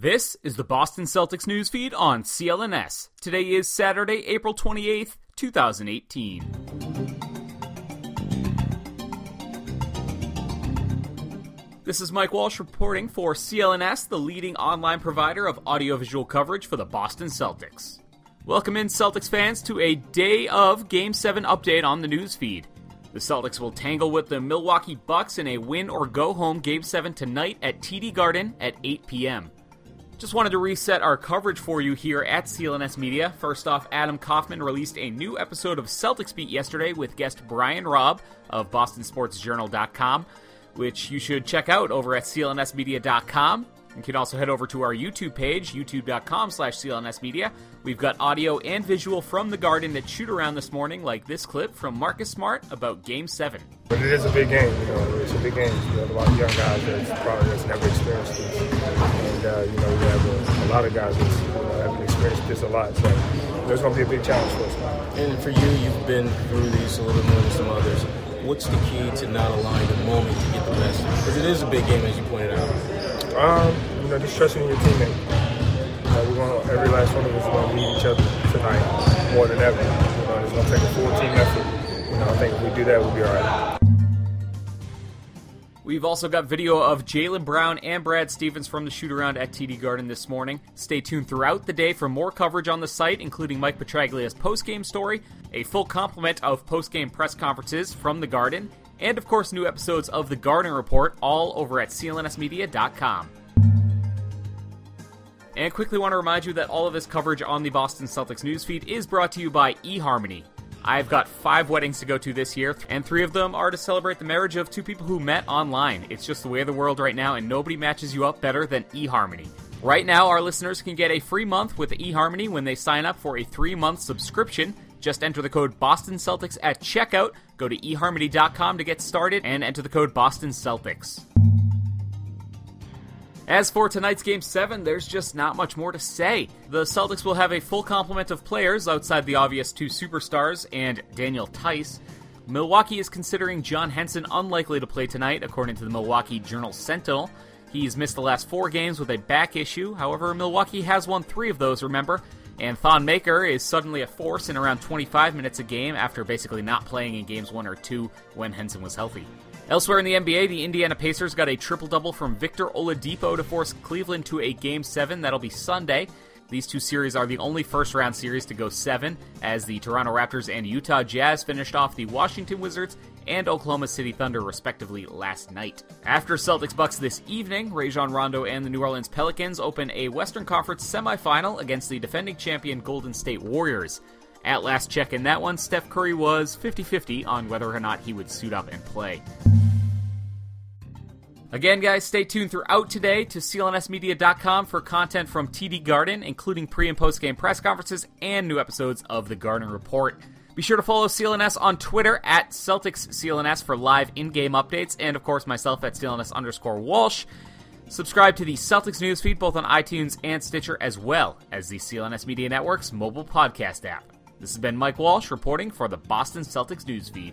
This is the Boston Celtics news feed on CLNS. Today is Saturday, April 28th, 2018. This is Mike Walsh reporting for CLNS, the leading online provider of audiovisual coverage for the Boston Celtics. Welcome in, Celtics fans, to a day of Game 7 update on the news feed. The Celtics will tangle with the Milwaukee Bucks in a win-or-go-home Game 7 tonight at TD Garden at 8 p.m. Just wanted to reset our coverage for you here at CLNS Media. First off, Adam Kaufman released a new episode of Celtics Beat yesterday with guest Brian Robb of BostonSportsJournal.com, which you should check out over at clnsmedia.com. You can also head over to our YouTube page, youtube.com/CLNSmedia. We've got audio and visual from the Garden at Shootaround this morning, like this clip from Marcus Smart about Game 7. But it is a big game, it's a big game. You have a lot of young guys that's never experienced this. And, we have a lot of guys that haven't experienced this a lot. So there's going to be a big challenge for us. And for you, you've been through these a little more than some others. What's the key to not allowing the moment to get the best? Because it is a big game, as you pointed out. Just trusting your teammate. Every last one of us is going to need each other tonight more than ever. It's going to take a full team effort. I think if we do that, we'll be all right. We've also got video of Jaylen Brown and Brad Stevens from the shoot-around at TD Garden this morning. Stay tuned throughout the day for more coverage on the site, including Mike Petraglia's post-game story, a full complement of post-game press conferences from the Garden, and of course new episodes of the Garden Report, all over at clnsmedia.com. And quickly want to remind you that all of this coverage on the Boston Celtics newsfeed is brought to you by eHarmony. I've got 5 weddings to go to this year, and 3 of them are to celebrate the marriage of 2 people who met online. It's just the way of the world right now, and nobody matches you up better than eHarmony. Right now, our listeners can get a free month with eHarmony when they sign up for a 3-month subscription. Just enter the code BostonCeltics at checkout, go to eHarmony.com to get started, and enter the code BostonCeltics. As for tonight's Game 7, there's just not much more to say. The Celtics will have a full complement of players outside the obvious 2 superstars and Daniel Tice. Milwaukee is considering John Henson unlikely to play tonight, according to the Milwaukee Journal-Sentinel. He's missed the last 4 games with a back issue. However, Milwaukee has won 3 of those, remember? And Thon Maker is suddenly a force in around 25 minutes a game after basically not playing in games 1 or 2 when Henson was healthy. Elsewhere in the NBA, the Indiana Pacers got a triple-double from Victor Oladipo to force Cleveland to a Game 7. That'll be Sunday. These 2 series are the only first-round series to go 7, as the Toronto Raptors and Utah Jazz finished off the Washington Wizards and Oklahoma City Thunder, respectively, last night. After Celtics Bucks this evening, Rajon Rondo and the New Orleans Pelicans open a Western Conference semifinal against the defending champion Golden State Warriors. At last check in that one, Steph Curry was 50-50 on whether or not he would suit up and play. Again, guys, stay tuned throughout today to clnsmedia.com for content from TD Garden, including pre- and post-game press conferences and new episodes of the Garden Report. Be sure to follow CLNS on Twitter at CelticsCLNS for live in-game updates, and of course myself at CLNS_Walsh. Subscribe to the Celtics newsfeed both on iTunes and Stitcher, as well as the CLNS Media Network's mobile podcast app. This has been Mike Walsh reporting for the Boston Celtics newsfeed.